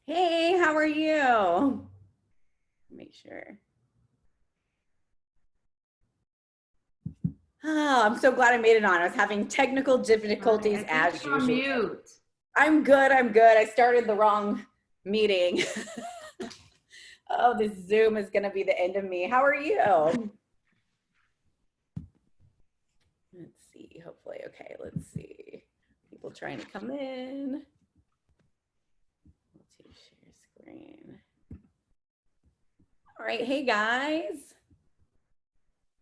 Hey, how are you? Make sure. Oh, I'm so glad I made it on. I was having technical Hi, difficulties I think as you're on usual. mute. I'm good. I'm good. I started the wrong meeting. Oh, this Zoom is going to be the end of me. How are you? Let's see. Hopefully, okay. Let's see. People trying to come in. Let's see, share screen. All right. Hey, guys.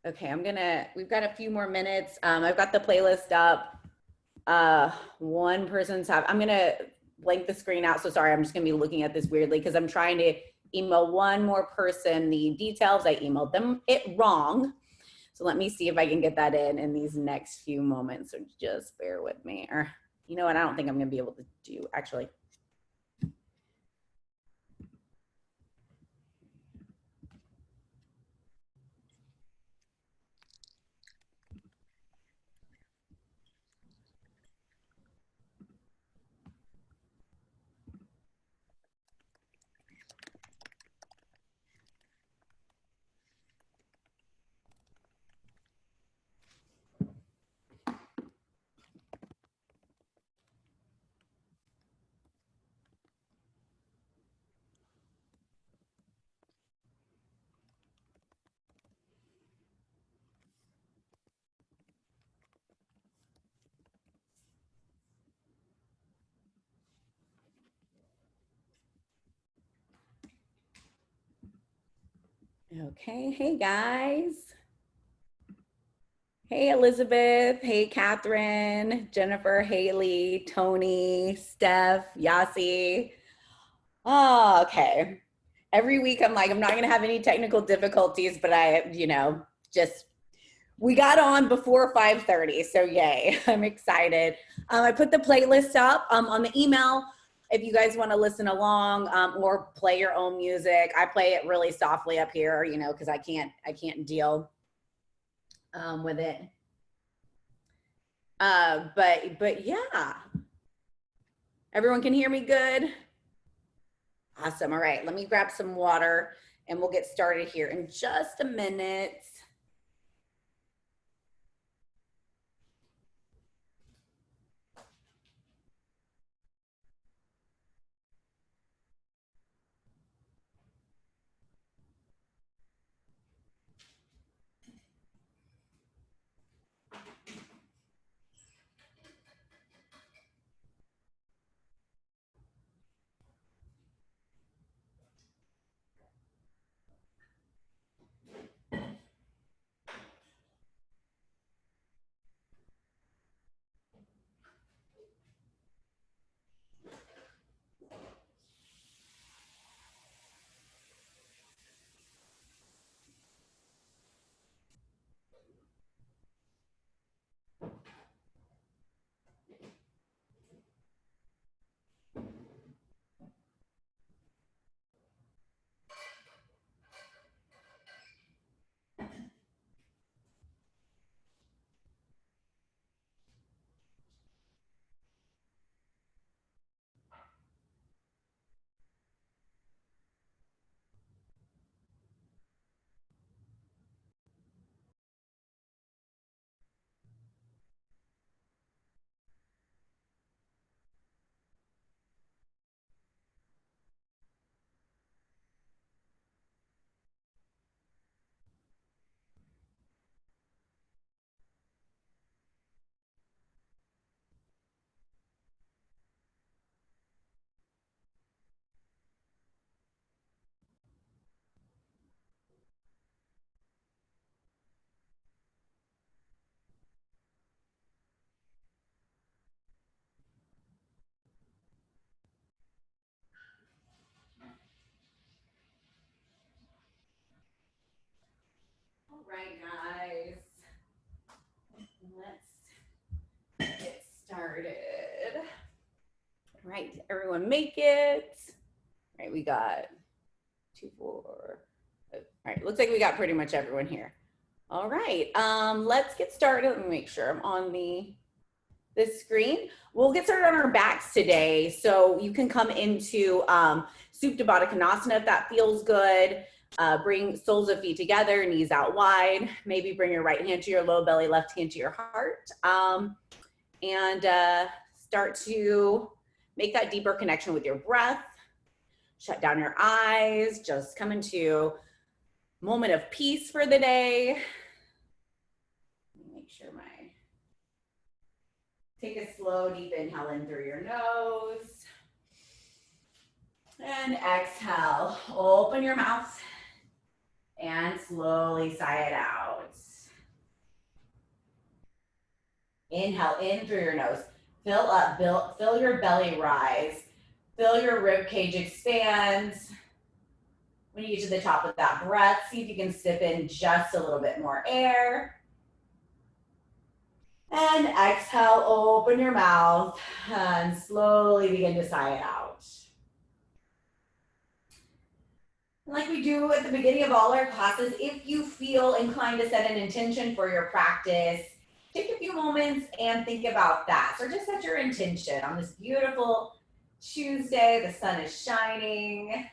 Okay, we've got a few more minutes. I've got the playlist up. I'm gonna blank the screen out. So sorry, I'm just gonna be looking at this weirdly because I'm trying to email one more person the details. I emailed them it wrong. So let me see if I can get that in these next few moments. So just bear with me. Or you know what? I don't think I'm gonna be able to do actually. Okay, hey guys. Hey Elizabeth, hey Catherine, Jennifer, Haley, Tony, Steph, Yasi. Oh, okay. Every week I'm like, I'm not gonna have any technical difficulties, but just we got on before 5:30, so yay. I'm excited. I put the playlist up on the email if you guys want to listen along or play your own music. I play it really softly up here, because I can't deal with it. But yeah, everyone can hear me good. Awesome. All right, let me grab some water and we'll get started here in just a minute. All right, guys, let's get started. All right, did everyone make it? All right, we got 2, 4. All right, looks like we got pretty much everyone here. All right, let's get started. Let me make sure I'm on the the screen. We'll get started on our backs today. So you can come into Supta Baddha Konasana if that feels good. Bring soles of feet together, knees out wide. Maybe bring your right hand to your low belly, left hand to your heart. And start to make that deeper connection with your breath. Shut down your eyes. Just come into moment of peace for the day. Make sure take a slow, deep inhale in through your nose. And exhale, open your mouth and slowly sigh it out. Inhale in through your nose. Fill up, fill your belly rise. Feel your rib cage expand. When you get to the top of that breath, see if you can sip in just a little bit more air. And exhale, open your mouth and slowly begin to sigh it out. Like we do at the beginning of all our classes, if you feel inclined to set an intention for your practice, take a few moments and think about that. So just set your intention on this beautiful Tuesday. The sun is shining.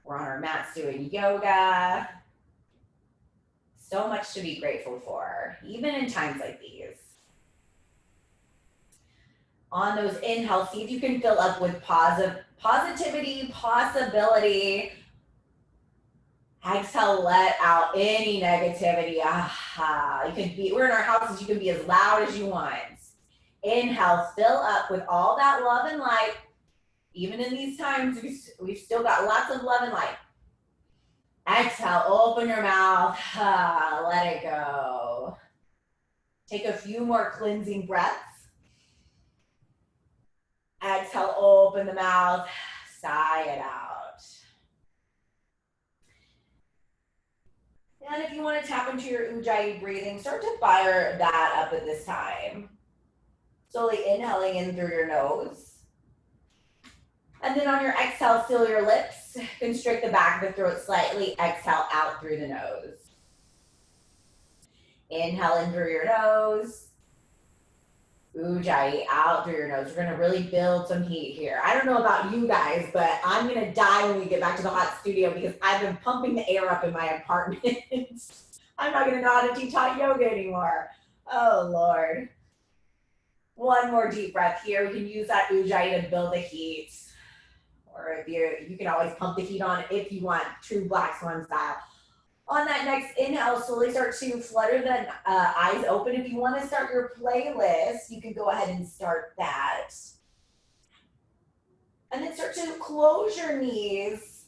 We're on our mats doing yoga. So much to be grateful for, even in times like these. On those inhales, see if you can fill up with positivity, possibility. Exhale, let out any negativity. We're in our houses, you can be as loud as you want. Inhale, fill up with all that love and light. Even in these times, we've still got lots of love and light. Exhale, open your mouth, let it go. Take a few more cleansing breaths. Exhale, open the mouth, sigh it out. And if you want to tap into your Ujjayi breathing, start to fire that up at this time. Slowly inhaling in through your nose. And then on your exhale, seal your lips, constrict the back of the throat slightly, exhale out through the nose. Inhale in through your nose. Ujjayi out through your nose. We're gonna really build some heat here. I don't know about you guys, but I'm gonna die when we get back to the hot studio because I've been pumping the air up in my apartment. I'm not gonna know how to teach hot yoga anymore. Oh, Lord. One more deep breath here. We can use that Ujjayi to build the heat. Or if you can always pump the heat on if you want, true Black Swan style. On that next inhale, slowly start to flutter the eyes open. If you want to start your playlist, you can go ahead and start that. And then start to close your knees.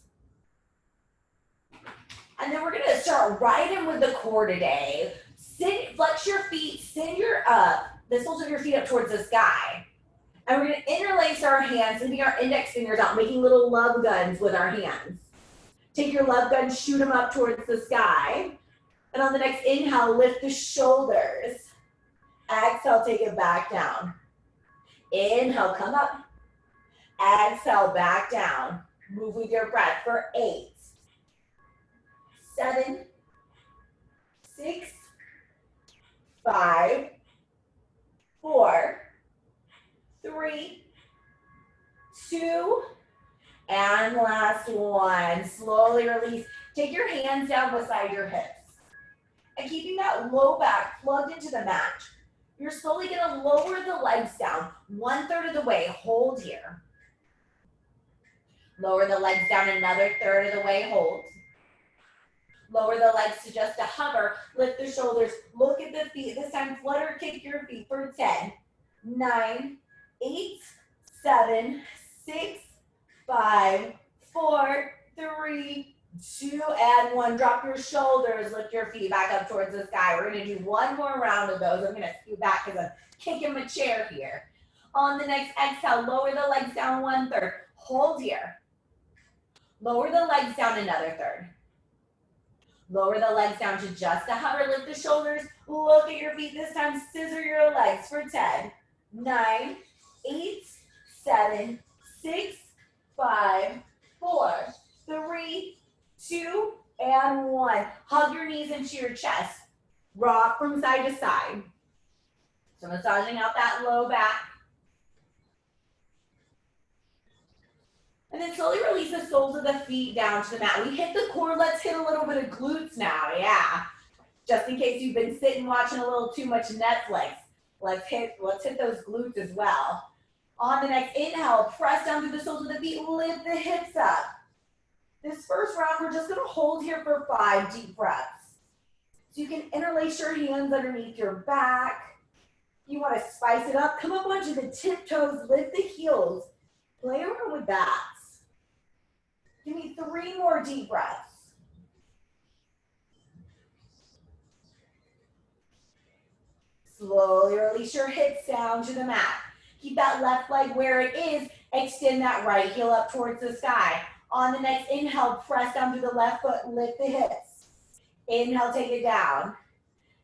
And then we're going to start right in with the core today. Flex your feet, send the soles of your feet up towards the sky. And we're going to interlace our hands, leaving our index fingers out, making little love guns with our hands. Take your love gun, shoot them up towards the sky. And on the next inhale, lift the shoulders. Exhale, take it back down. Inhale, come up. Exhale, back down. Move with your breath for 8, 7, 6, 5, 4, 3, 2, and last one. Slowly release. Take your hands down beside your hips. And keeping that low back plugged into the mat, you're slowly gonna lower the legs down 1/3 of the way. Hold here. Lower the legs down another 1/3 of the way. Hold. Lower the legs to just a hover. Lift the shoulders. Look at the feet. This time, flutter kick your feet for 10, 9, 8, 7, 6, 5, 4, 3, 2, and 1. Drop your shoulders, lift your feet back up towards the sky. We're gonna do one more round of those. I'm gonna scoot back because I'm kicking my chair here. On the next exhale, lower the legs down 1/3. Hold here. Lower the legs down another 1/3. Lower the legs down to just a hover. Lift the shoulders. Look at your feet. This time, scissor your legs for 10, 9, 8, 7, 6, 5, 4, 3, 2, and 1. Hug your knees into your chest. Rock from side to side. So massaging out that low back. And then slowly release the soles of the feet down to the mat. We hit the core, let's hit a little bit of glutes now, yeah. Just in case you've been sitting watching a little too much Netflix, let's hit those glutes as well. On the next inhale, press down through the soles of the feet, lift the hips up. This first round, we're just gonna hold here for 5 deep breaths. So you can interlace your hands underneath your back. You wanna spice it up, come up onto the tiptoes, lift the heels, play around with that. Give me 3 more deep breaths. Slowly release your hips down to the mat. Keep that left leg where it is. Extend that right heel up towards the sky. On the next inhale, press down through the left foot, lift the hips. Inhale, take it down.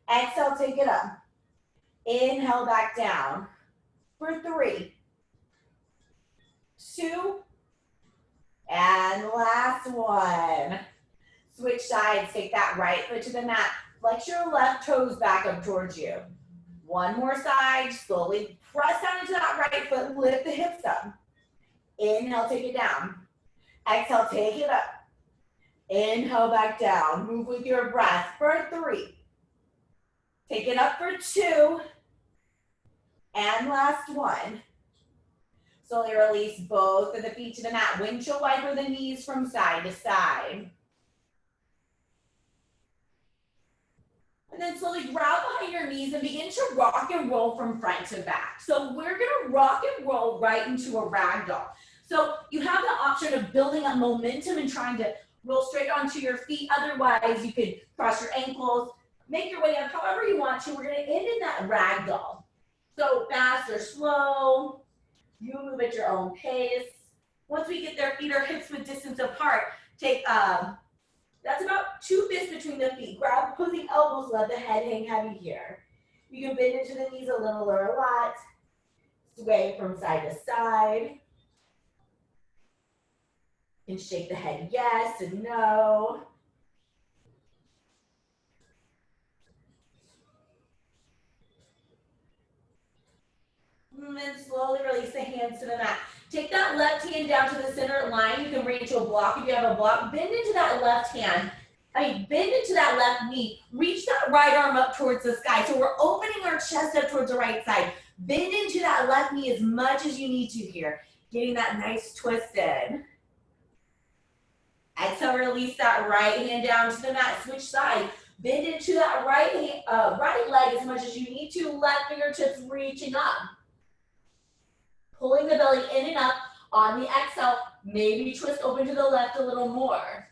Exhale, take it up. Inhale, back down. For 3, 2, and last one. Switch sides, take that right foot to the mat. Flex your left toes back up towards you. One more side, slowly press down into that right foot, lift the hips up. Inhale, take it down. Exhale, take it up. Inhale, back down. Move with your breath for 3. Take it up for 2. And last one. Slowly release both of the feet to the mat. Windshield wiper the knees from side to side. And then slowly grab behind your knees and begin to rock and roll from front to back. So we're gonna rock and roll right into a ragdoll. So you have the option of building up momentum and trying to roll straight onto your feet. Otherwise, you could cross your ankles, make your way up however you want to. We're gonna end in that ragdoll. So fast or slow, you move at your own pace. Once we get there, feet or hips width distance apart, take, that's about 2 fists between the feet. Grab opposing elbows, let the head hang heavy here. You can bend into the knees a little or a lot. Sway from side to side. And shake the head yes and no. And then slowly release the hands to the mat. Take that left hand down to the center line. You can bring it to a block if you have a block. Bend into that left hand. Bend into that left knee. Reach that right arm up towards the sky. So we're opening our chest up towards the right side. Bend into that left knee as much as you need to here. Getting that nice twist in. Exhale, release that right hand down to the mat. Switch sides. Bend into that right leg as much as you need to. Left fingertips reaching up. Pulling the belly in and up. On the exhale, maybe twist open to the left a little more.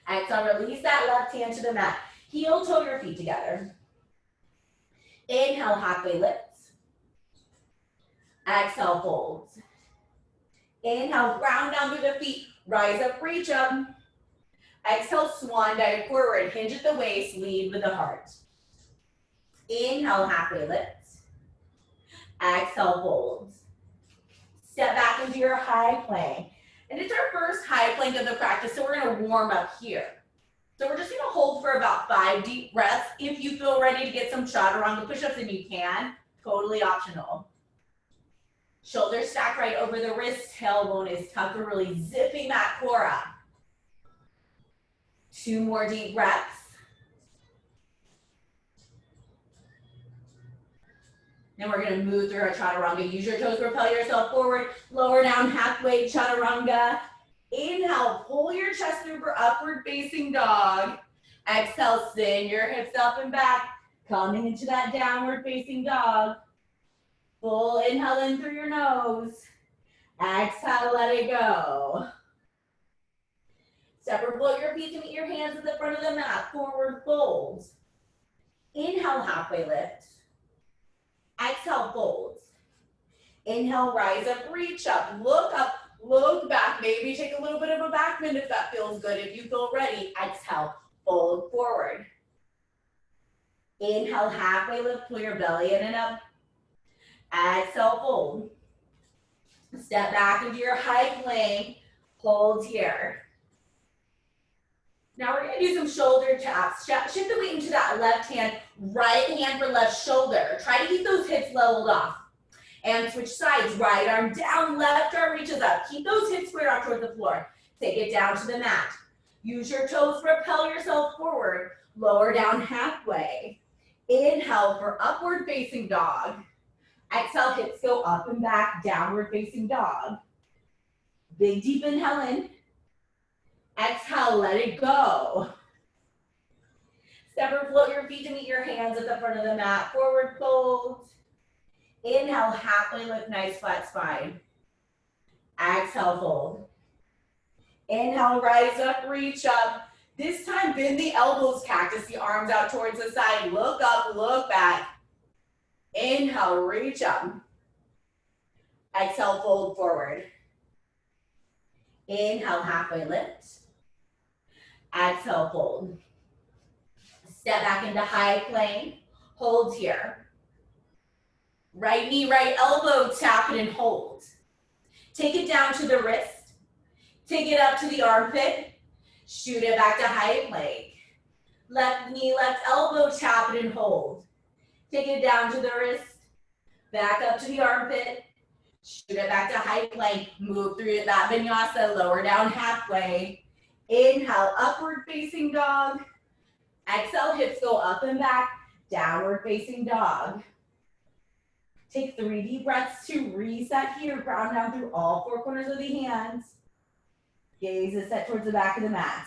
Exhale, release that left hand to the mat. Heel toe your feet together. Inhale, halfway lifts. Exhale, folds. Inhale, ground down through the feet. Rise up, reach up. Exhale, swan dive forward. Hinge at the waist, lead with the heart. Inhale, halfway lifts. Exhale, folds. Step back into your high plank. And it's our first high plank of the practice, so we're gonna warm up here. So we're just gonna hold for about 5 deep breaths. If you feel ready to get some chaturanga push-ups, then you can, totally optional. Shoulders stack right over the wrist, tailbone is tucked. We're really zipping that core up. 2 more deep breaths. Then we're gonna move through our chaturanga. Use your toes, propel yourself forward, lower down, halfway chaturanga. Inhale, pull your chest through for upward facing dog. Exhale, send your hips up and back, coming into that downward facing dog. Full inhale in through your nose. Exhale, let it go. Step or float your feet to meet your hands at the front of the mat. Forward folds. Inhale, halfway lift. Exhale, folds. Inhale, rise up, reach up, look back. Maybe take a little bit of a back bend if that feels good. If you feel ready, exhale, fold forward. Inhale, halfway lift, pull your belly in and up. Exhale, fold. Step back into your high plank, hold here. Now we're gonna do some shoulder taps. Shift the weight into that left hand, right hand for left shoulder. Try to keep those hips leveled off. And switch sides, right arm down, left arm reaches up. Keep those hips squared off towards the floor. Take it down to the mat. Use your toes, propel yourself forward. Lower down halfway. Inhale for upward facing dog. Exhale, hips go up and back, downward facing dog. Big deep inhale in. Exhale, let it go. Step or float your feet to meet your hands at the front of the mat. Forward fold. Inhale, halfway lift, nice flat spine. Exhale, fold. Inhale, rise up, reach up. This time, bend the elbows, cactus the arms out towards the side. Look up, look back. Inhale, reach up. Exhale, fold forward. Inhale, halfway lift. Exhale, fold. Step back into high plank. Hold here. Right knee, right elbow, tap it and hold. Take it down to the wrist. Take it up to the armpit. Shoot it back to high plank. Left knee, left elbow, tap it and hold. Take it down to the wrist. Back up to the armpit. Shoot it back to high plank. Move through that vinyasa, lower down halfway. Inhale, upward facing dog. Exhale, hips go up and back, downward facing dog. Take 3 deep breaths to reset here. Ground down through all 4 corners of the hands. Gaze is set towards the back of the mat.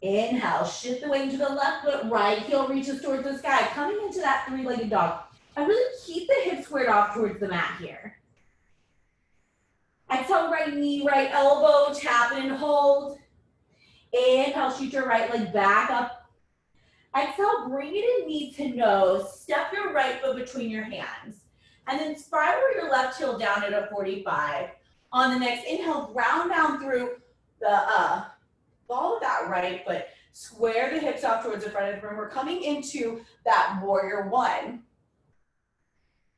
Inhale, shift the weight into the left foot, right heel reaches towards the sky. Coming into that 3-legged dog. And really keep the hips squared off towards the mat here. Exhale, right knee, right elbow, tap and hold. Inhale, shoot your right leg back up. Exhale, bring it in knee to nose. Step your right foot between your hands. And then spiral your left heel down at a 45. On the next inhale, ground down through the ball of that right foot. Square the hips off towards the front of the room. We're coming into that warrior 1.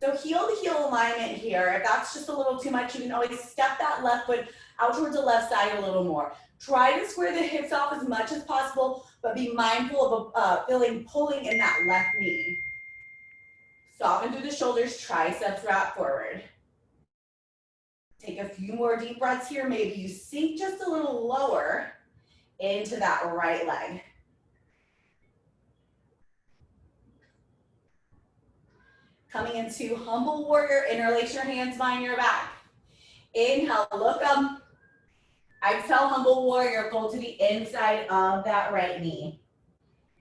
So heel to heel alignment here. If that's just a little too much, you can always step that left foot out towards the left side a little more. Try to square the hips off as much as possible, but be mindful of pulling in that left knee. Soften through the shoulders, triceps wrap forward. Take a few more deep breaths here. Maybe you sink just a little lower into that right leg. Coming into humble warrior, interlace your hands behind your back. Inhale, look up. Exhale, humble warrior, fold to the inside of that right knee.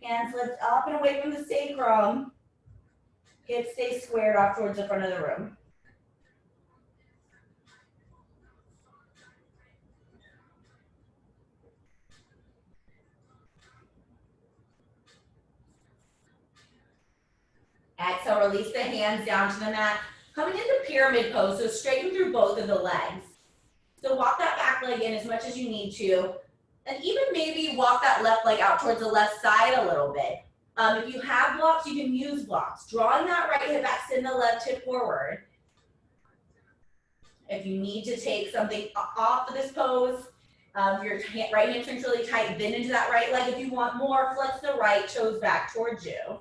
Hands lift up and away from the sacrum. Hips stay squared off towards the front of the room. Exhale, release the hands down to the mat. Coming into pyramid pose, so straighten through both of the legs. So walk that back leg in as much as you need to. And even maybe walk that left leg out towards the left side a little bit. If you have blocks, you can use blocks. Drawing that right hip back, send the left hip forward. If you need to take something off of this pose, your right hamstring's really tight, bend into that right leg. If you want more, flex the right toes back towards you.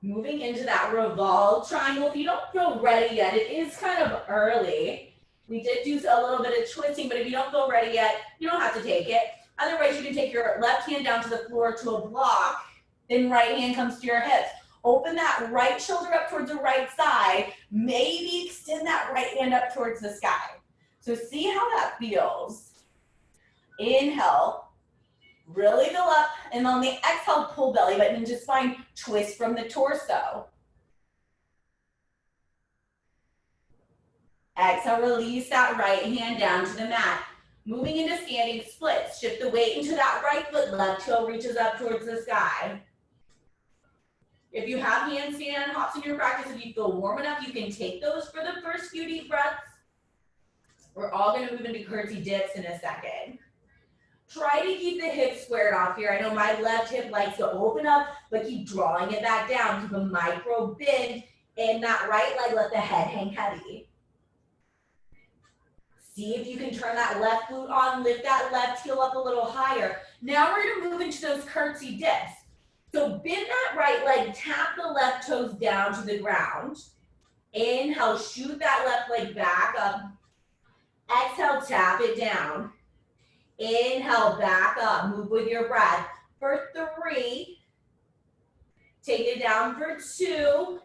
Moving into that revolve triangle. If you don't feel ready yet, it is kind of early. We did do a little bit of twisting, but if you don't feel ready yet, you don't have to take it. Otherwise, you can take your left hand down to the floor to a block, then right hand comes to your hips. Open that right shoulder up towards the right side. Maybe extend that right hand up towards the sky. So see how that feels. Inhale. Really go up, and on the exhale, pull belly button and just find twist from the torso. Exhale, release that right hand down to the mat. Moving into standing splits. Shift the weight into that right foot, left toe reaches up towards the sky. If you have handstand hops in your practice, if you feel warm enough, you can take those for the first few deep breaths. We're all gonna move into curtsy dips in a second. Try to keep the hips squared off here. I know my left hip likes to open up, but keep drawing it back down. Keep a micro bend in that right leg. Let the head hang heavy. See if you can turn that left glute on. Lift that left heel up a little higher. Now we're going to move into those curtsy dips. So bend that right leg. Tap the left toes down to the ground. Inhale, shoot that left leg back up. Exhale, tap it down. Inhale, back up. Move with your breath. For 3. Take it down for 2.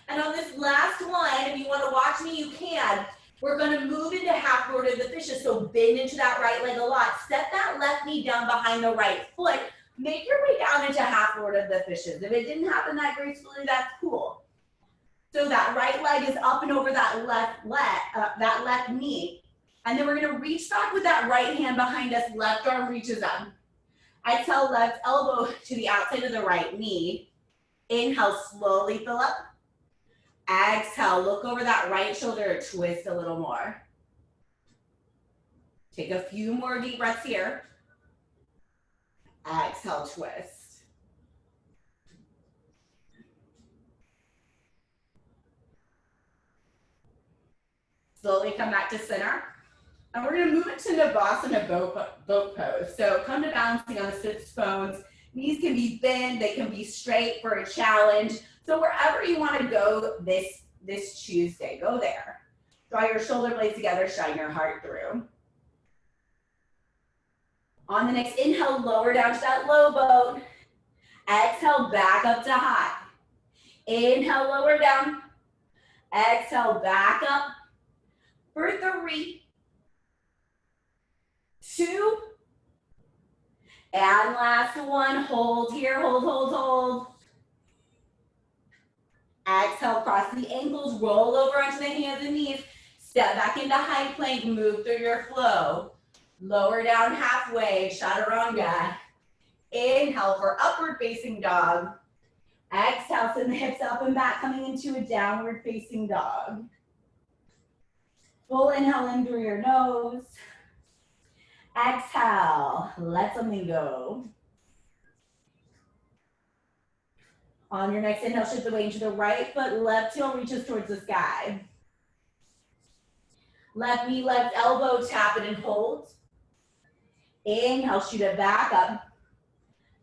And on this last one, if you want to watch me, you can. We're going to move into half rotated the fishes. So bend into that right leg a lot. Step that left knee down behind the right foot. Make your way down into half rotated the fishes. If it didn't happen that gracefully, that's cool. So that right leg is up and over that left knee. And then we're going to reach back with that right hand behind us. Left arm reaches up. Exhale, left elbow to the outside of the right knee. Inhale, slowly fill up. Exhale, look over that right shoulder, twist a little more. Take a few more deep breaths here. Exhale, twist. Slowly come back to center. And we're gonna move into Shavasana boat pose. So come to balancing on the sits bones. Knees can be bent, they can be straight for a challenge. So wherever you want to go this Tuesday, go there. Draw your shoulder blades together, shine your heart through. On the next inhale, lower down to that low boat. Exhale, back up to high. Inhale, lower down. Exhale, back up. For 3, 2, and last one. Hold here, hold, hold, hold. Exhale, cross the ankles, roll over onto the hands and knees. Step back into high plank, move through your flow. Lower down halfway, Chaturanga. Inhale for upward facing dog. Exhale, send the hips up and back, coming into a downward facing dog. Full inhale in through your nose. Exhale, let something go. On your next inhale, shift the weight into the right foot, left heel reaches towards the sky. Left knee, left elbow, tap it and hold. Inhale, shoot it back up.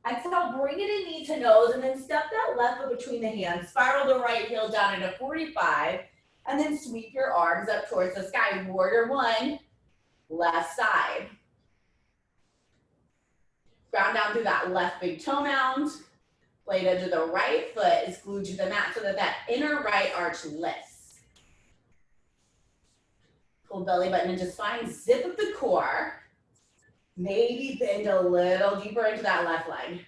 Exhale, bring it in knee to nose, and then step that left foot between the hands. Spiral the right heel down into 45, and then sweep your arms up towards the sky. Warrior 1, left side. Ground down through that left big toe mound. Blade edge of the right foot is glued to the mat so that that inner right arch lifts. Pull belly button into spine, zip up the core. Maybe bend a little deeper into that left leg.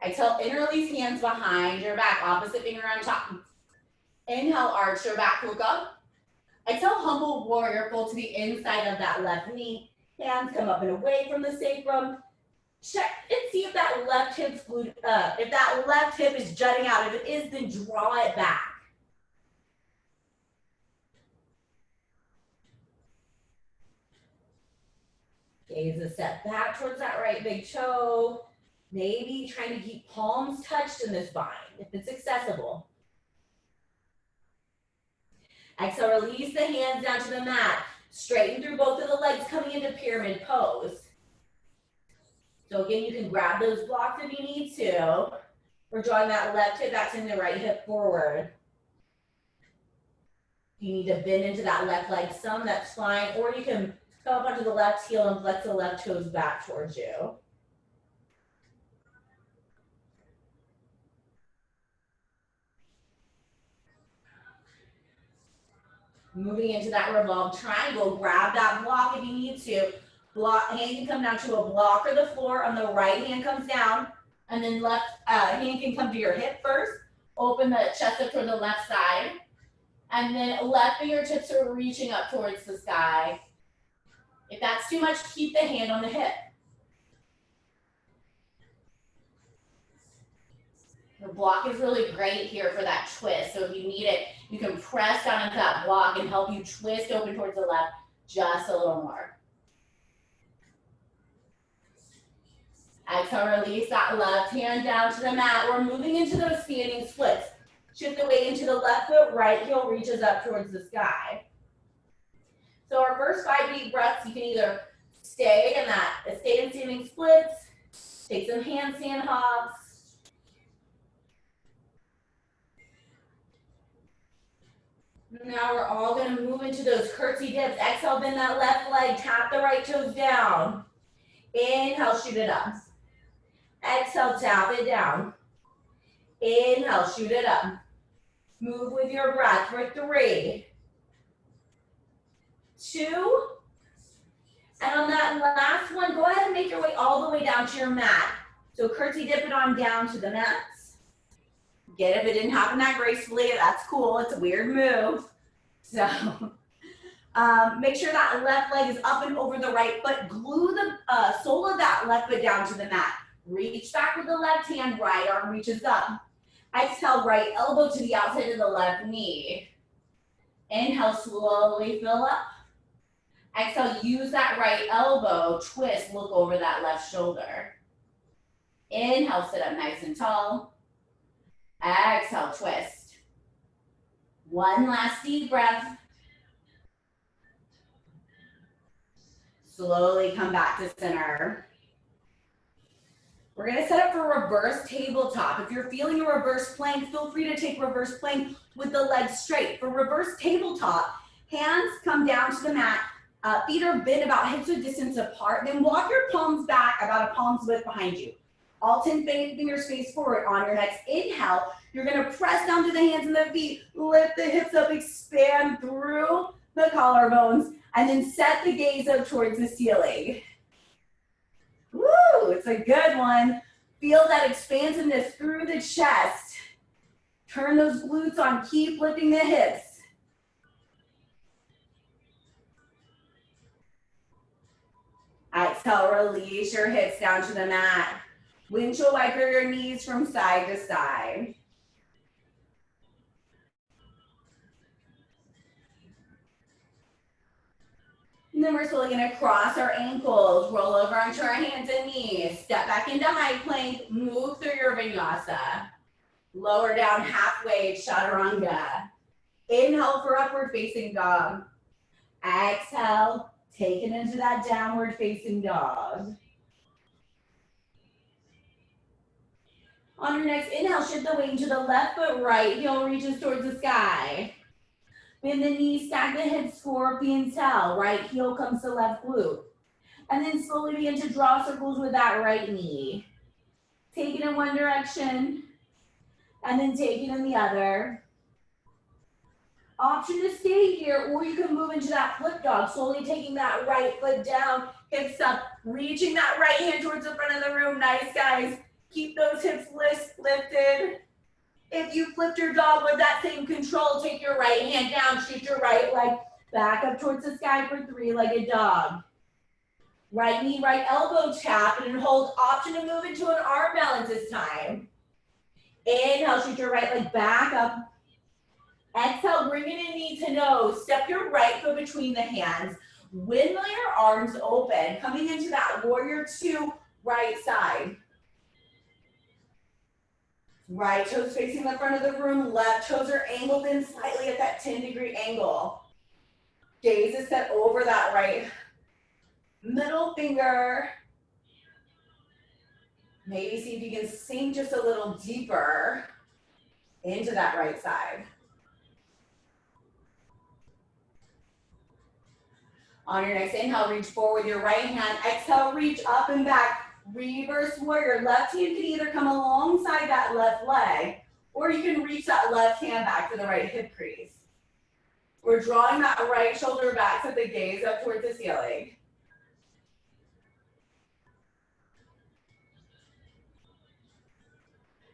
Exhale, interlace hands behind your back, opposite finger on top. Inhale, arch your back, look up. Exhale, humble warrior, pull to the inside of that left knee. Hands come up and away from the sacrum. Check and see if that left hip's glued up. If that left hip is jutting out. If it is, then draw it back. Gaze a step back towards that right big toe. Maybe trying to keep palms touched in this bind, if it's accessible. Exhale, release the hands down to the mat. Straighten through both of the legs, coming into pyramid pose. So again, you can grab those blocks if you need to. We're drawing that left hip back to the right hip forward. You need to bend into that left leg some, that's fine. Or you can come up onto the left heel and flex the left toes back towards you. Moving into that revolve triangle, grab that block if you need to. Block, hand can come down to a block or the floor. On the right hand comes down, and then left hand can come to your hip first. Open the chest up toward the left side, and then left fingertips are reaching up towards the sky. If that's too much, keep the hand on the hip. The block is really great here for that twist. So if you need it, you can press down into that block and help you twist open towards the left just a little more. Exhale, release that left hand down to the mat. We're moving into those standing splits. Shift the weight into the left foot, right heel reaches up towards the sky. So our first 5 deep breaths, you can either stay in standing splits, take some handstand hops. Now we're all gonna move into those curtsy dips. Exhale, bend that left leg, tap the right toes down. Inhale, shoot it up. Exhale, tap it down. Inhale, shoot it up. Move with your breath for 3, 2, and on that last one, go ahead and make your way all the way down to your mat. So curtsy dip it on down to the mats. Get if it didn't happen that gracefully, that's cool, it's a weird move. So make sure that left leg is up and over the right foot. Glue the sole of that left foot down to the mat. Reach back with the left hand, right arm reaches up. Exhale, right elbow to the outside of the left knee. Inhale, slowly fill up. Exhale, use that right elbow, twist, look over that left shoulder. Inhale, sit up nice and tall. Exhale, twist. One last deep breath. Slowly come back to center. We're gonna set up for reverse tabletop. If you're feeling a reverse plank, feel free to take reverse plank with the legs straight. For reverse tabletop, hands come down to the mat, feet are bent about hips width distance apart, then walk your palms back about a palm's width behind you. All 10 fingers face forward. On your next inhale, you're gonna press down to the hands and the feet, lift the hips up, expand through the collarbones, and then set the gaze up towards the ceiling. Woo, it's a good one. Feel that expansiveness through the chest. Turn those glutes on, keep lifting the hips. Exhale, release your hips down to the mat. Windshield wiper your knees from side to side. And then we're slowly gonna cross our ankles, roll over onto our hands and knees, step back into high plank, move through your vinyasa. Lower down halfway, chaturanga. Inhale for upward facing dog. Exhale, take it into that downward facing dog. On your next inhale, shift the weight into the left foot, right heel reaches towards the sky. Bend the knees, stack the hips, scorpion tail. Right heel comes to left glute. And then slowly begin to draw circles with that right knee. Take it in one direction, and then take it in the other. Option to stay here, or you can move into that flip dog, slowly taking that right foot down, hips up, reaching that right hand towards the front of the room. Nice, guys. Keep those hips lifted. If you flipped your dog with that same control, take your right hand down, shoot your right leg back up towards the sky for 3-legged dog. Right knee, right elbow tap, and hold. Option to move into an arm balance this time. Inhale, shoot your right leg back up. Exhale, bring it in knee to nose. Step your right foot between the hands. Windmill your arms open, coming into that warrior 2 right side. Right toes facing the front of the room, left toes are angled in slightly at that 10-degree angle. Gaze is set over that right middle finger. Maybe see if you can sink just a little deeper into that right side. On your next inhale, reach forward with your right hand. Exhale, reach up and back. Reverse warrior. Left hand can either come alongside that left leg, or you can reach that left hand back to the right hip crease. We're drawing that right shoulder back so the gaze up towards the ceiling.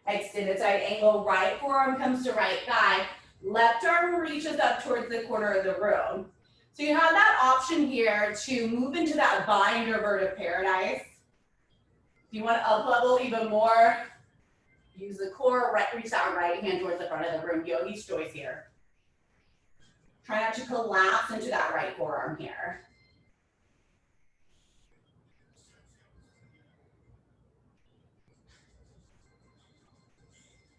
Extended side angle, right forearm comes to right thigh. Left arm reaches up towards the corner of the room. So you have that option here to move into that bind or bird of paradise. If you want to up level even more, Use the core, reach that right hand towards the front of the room. Yogi's choice here. Try not to collapse into that right forearm here.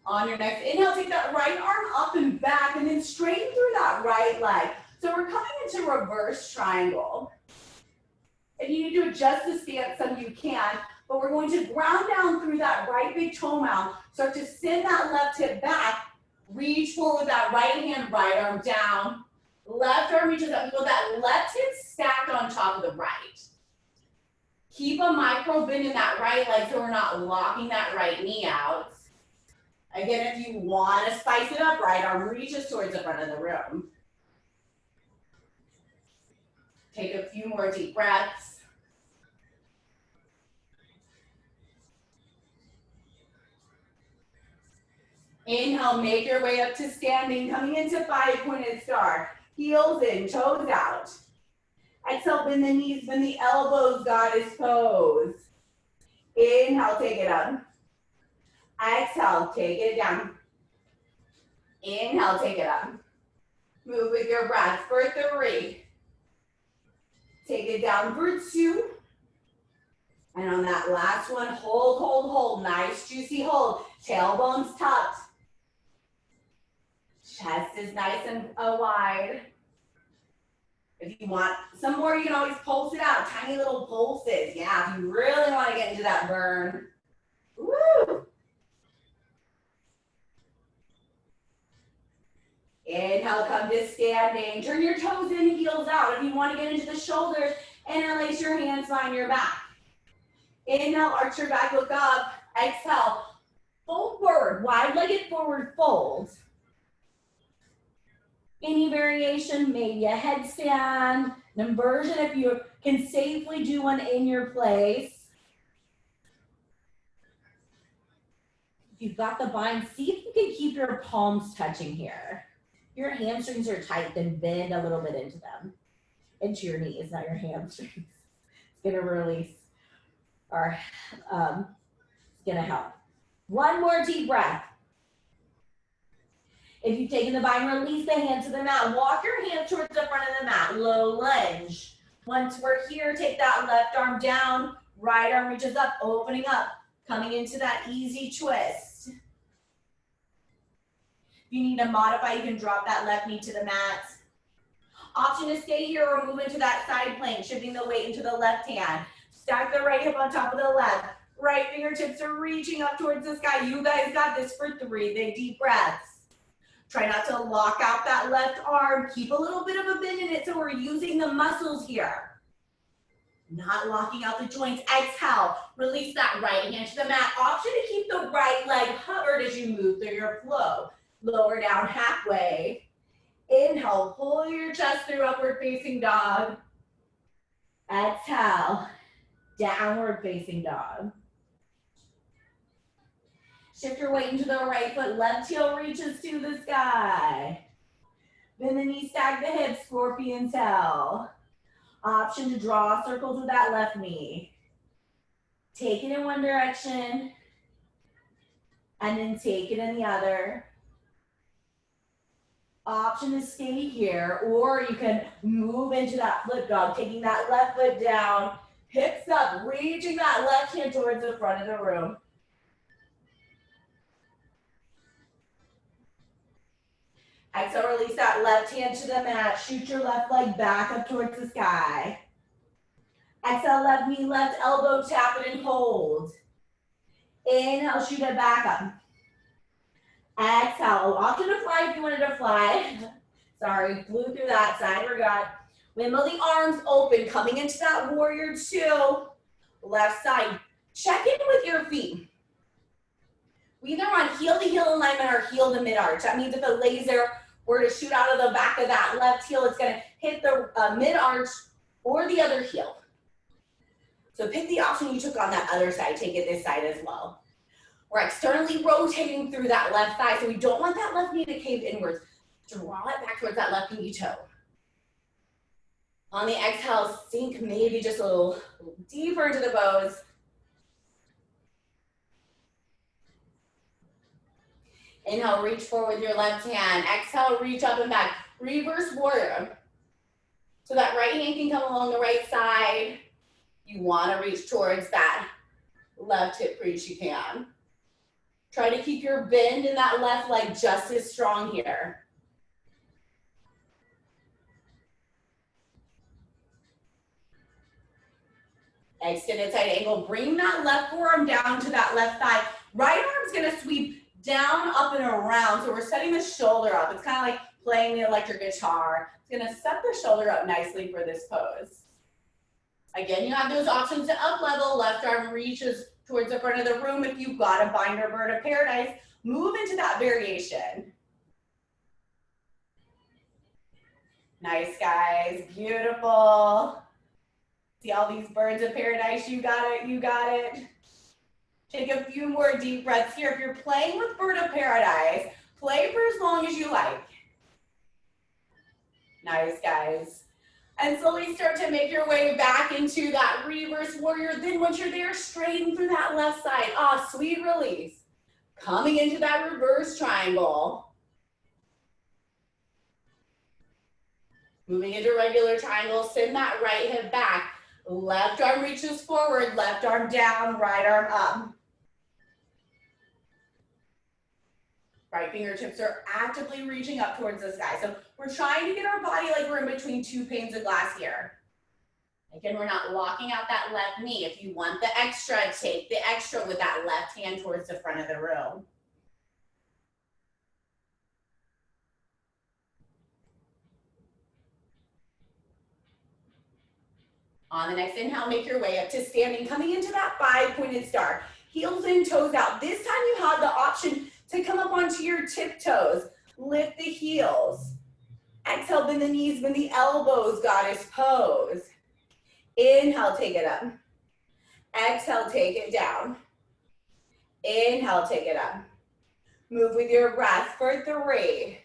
On your next inhale, take that right arm up and back and then straighten through that right leg. So we're coming into reverse triangle. If you need to adjust the stance, some you can, but we're going to ground down through that right big toe mound. Start to send that left hip back. Reach forward with that right hand, right arm down. Left arm reaches up. Feel that left hip stacked on top of the right. Keep a micro bend in that right leg so we're not locking that right knee out. Again, if you want to spice it up, right arm reaches towards the front of the room. Take a few more deep breaths. Inhale, make your way up to standing, coming into 5-pointed star. Heels in, toes out. Exhale, bend the knees, bend the elbows, goddess pose. Inhale, take it up. Exhale, take it down. Inhale, take it up. Move with your breath for 3. Take it down for 2. And on that last one, hold, hold, hold. Nice, juicy hold. Tailbones tucked. Chest is nice and wide. If you want some more, you can always pulse it out. Tiny little pulses. Yeah, if you really want to get into that burn. Woo! Inhale, come to standing. Turn your toes in, heels out. If you want to get into the shoulders, interlace your hands behind your back. Inhale, arch your back, look up. Exhale, fold forward, wide-legged forward fold. Any variation, maybe a headstand, an inversion if you can safely do one in your place. If you've got the bind, see if you can keep your palms touching here. Your hamstrings are tight, then bend a little bit into them. Into your knees, not your hamstrings. It's gonna release, or it's gonna help. One more deep breath. If you've taken the bind, release the hand to the mat. Walk your hands towards the front of the mat, low lunge. Once we're here, take that left arm down, right arm reaches up, opening up, coming into that easy twist. If you need to modify, you can drop that left knee to the mat. Option to stay here or move into that side plank, shifting the weight into the left hand. Stack the right hip on top of the left. Right fingertips are reaching up towards the sky. You guys got this for 3 big deep breaths. Try not to lock out that left arm. Keep a little bit of a bend in it so we're using the muscles here. Not locking out the joints. Exhale, release that right hand to the mat. Option to keep the right leg hovered as you move through your flow. Lower down halfway. Inhale, pull your chest through, upward facing dog. Exhale, downward facing dog. Shift your weight into the right foot, left heel reaches to the sky. Bend the knee, stack the hips, scorpion tail. Option to draw circles with that left knee. Take it in one direction, and then take it in the other. Option to stay here, or you can move into that flip dog, taking that left foot down, hips up, reaching that left hand towards the front of the room. Exhale, release that left hand to the mat. Shoot your left leg back up towards the sky. Exhale, left knee, left elbow, tap it and hold. Inhale, shoot it back up. Exhale, option to fly if you wanted to fly. Sorry, flew through that side, forgot. Windmill the arms open, coming into that warrior 2. Left side, check in with your feet. We either want heel to heel alignment or heel to mid arch. That means if a laser were to shoot out of the back of that left heel, it's gonna hit the mid arch or the other heel. So pick the option you took on that other side, take it this side as well. We're externally rotating through that left thigh, so we don't want that left knee to cave inwards. Draw it back towards that left pinky toe. On the exhale, sink maybe just a little deeper into the pose. Inhale, reach forward with your left hand. Exhale, reach up and back. Reverse warrior. So that right hand can come along the right side. You want to reach towards that left hip crease you can. Try to keep your bend in that left leg just as strong here. Extended side angle. Bring that left forearm down to that left thigh. Right arm's gonna sweep down, up, and around. So we're setting the shoulder up. It's kind of like playing the electric guitar. It's gonna set the shoulder up nicely for this pose. Again, you have those options to up level. Left arm reaches towards the front of the room. If you've got a binder bird of paradise, move into that variation. Nice, guys. Beautiful. See all these birds of paradise? You got it. You got it. Take a few more deep breaths here. If you're playing with bird of paradise, play for as long as you like. Nice, guys. And slowly start to make your way back into that reverse warrior. Then once you're there, straighten through that left side. Ah, sweet release. Coming into that reverse triangle. Moving into regular triangle, send that right hip back. Left arm reaches forward, left arm down, right arm up. Right fingertips are actively reaching up towards the sky. So we're trying to get our body like we're in between two panes of glass here. Again, we're not locking out that left knee. If you want the extra, take the extra with that left hand towards the front of the room. On the next inhale, make your way up to standing, coming into that five-pointed star. Heels in, toes out. This time you have the option to come up onto your tiptoes. Lift the heels. Exhale, bend the knees, bend the elbows, goddess pose. Inhale, take it up. Exhale, take it down. Inhale, take it up. Move with your breath for 3.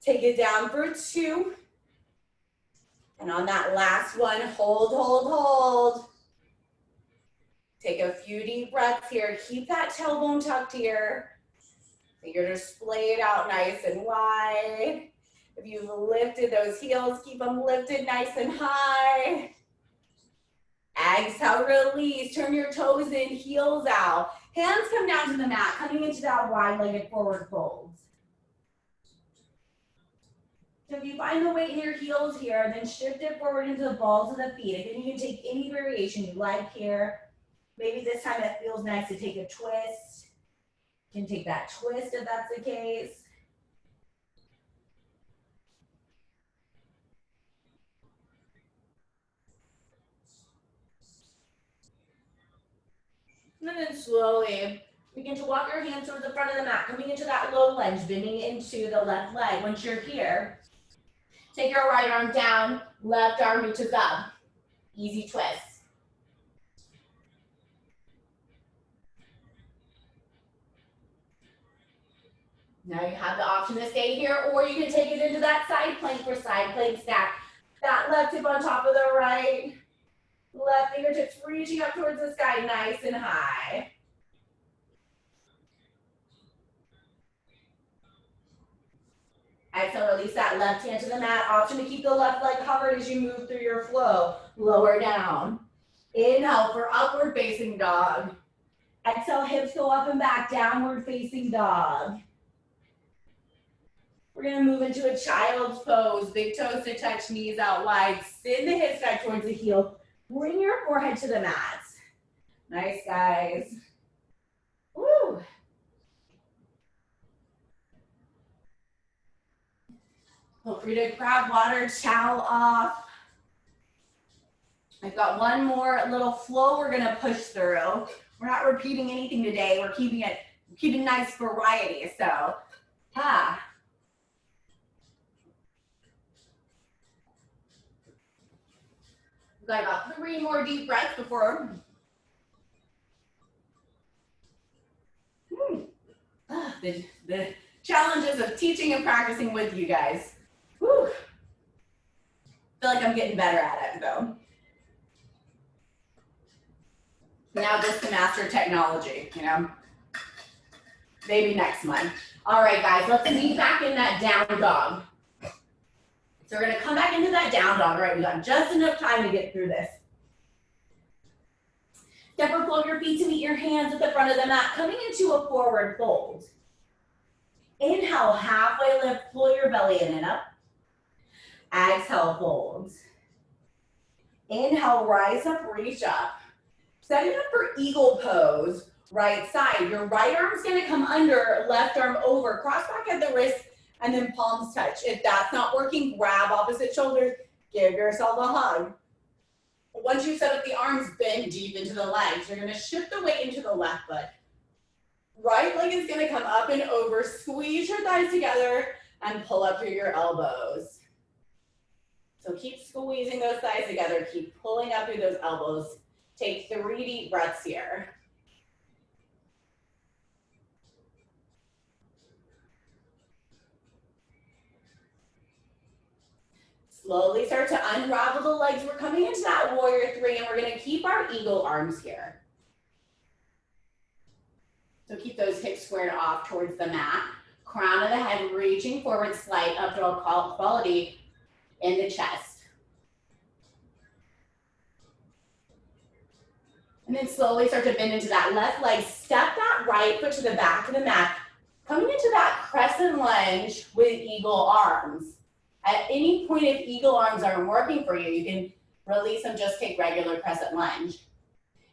Take it down for 2. And on that last one, hold, hold, hold. Take a few deep breaths here. Keep that tailbone tucked here. So you're just splayed out nice and wide. If you've lifted those heels, keep them lifted nice and high. Exhale, release. Turn your toes in, heels out. Hands come down to the mat, coming into that wide-legged forward fold. So if you find the weight in your heels here, then shift it forward into the balls of the feet. Again, you can take any variation you like here. Maybe this time it feels nice to take a twist. You can take that twist if that's the case. And then slowly begin to walk your hands towards the front of the mat, coming into that low lunge, bending into the left leg. Once you're here, take your right arm down, left arm reaches up. Easy twist. Now you have the option to stay here, or you can take it into that side plank for side plank stack. That left hip on top of the right. Left fingertips reaching up towards the sky, nice and high. Exhale, release that left hand to the mat. Option to keep the left leg covered as you move through your flow. Lower down. Inhale for upward facing dog. Exhale, hips go up and back, downward facing dog. We're gonna move into a child's pose. Big toes to touch, knees out wide. Send the hips back towards the heel. Bring your forehead to the mat. Nice, guys. Woo. Feel free to grab water, towel off. I've got one more little flow we're gonna push through. We're not repeating anything today. We're keeping nice variety. So, We've got about 3 more deep breaths before. The challenges of teaching and practicing with you guys. Whew. Feel like I'm getting better at it though. Now just to master technology, you know. Maybe next month. All right, guys, let's be back in that down dog. So we're gonna come back into that down dog. All right, we got just enough time to get through this. Step or float your feet to meet your hands at the front of the mat, coming into a forward fold. Inhale, halfway lift, pull your belly in and up. Exhale, fold. Inhale, rise up, reach up. Setting up for eagle pose, right side. Your right arm's gonna come under, left arm over, cross back at the wrist, and then palms touch. If that's not working, grab opposite shoulders, give yourself a hug. Once you set up the arms, bend deep into the legs. You're gonna shift the weight into the left foot. Right leg is gonna come up and over, squeeze your thighs together, and pull up through your elbows. So keep squeezing those thighs together, keep pulling up through those elbows. Take 3 deep breaths here. Slowly start to unravel the legs. We're coming into that warrior 3, and we're gonna keep our eagle arms here. So keep those hips squared off towards the mat. Crown of the head reaching forward, slight abdominal quality in the chest. And then slowly start to bend into that left leg. Step that right foot to the back of the mat. Coming into that crescent lunge with eagle arms. At any point, if eagle arms aren't working for you, you can release them, just take regular crescent lunge.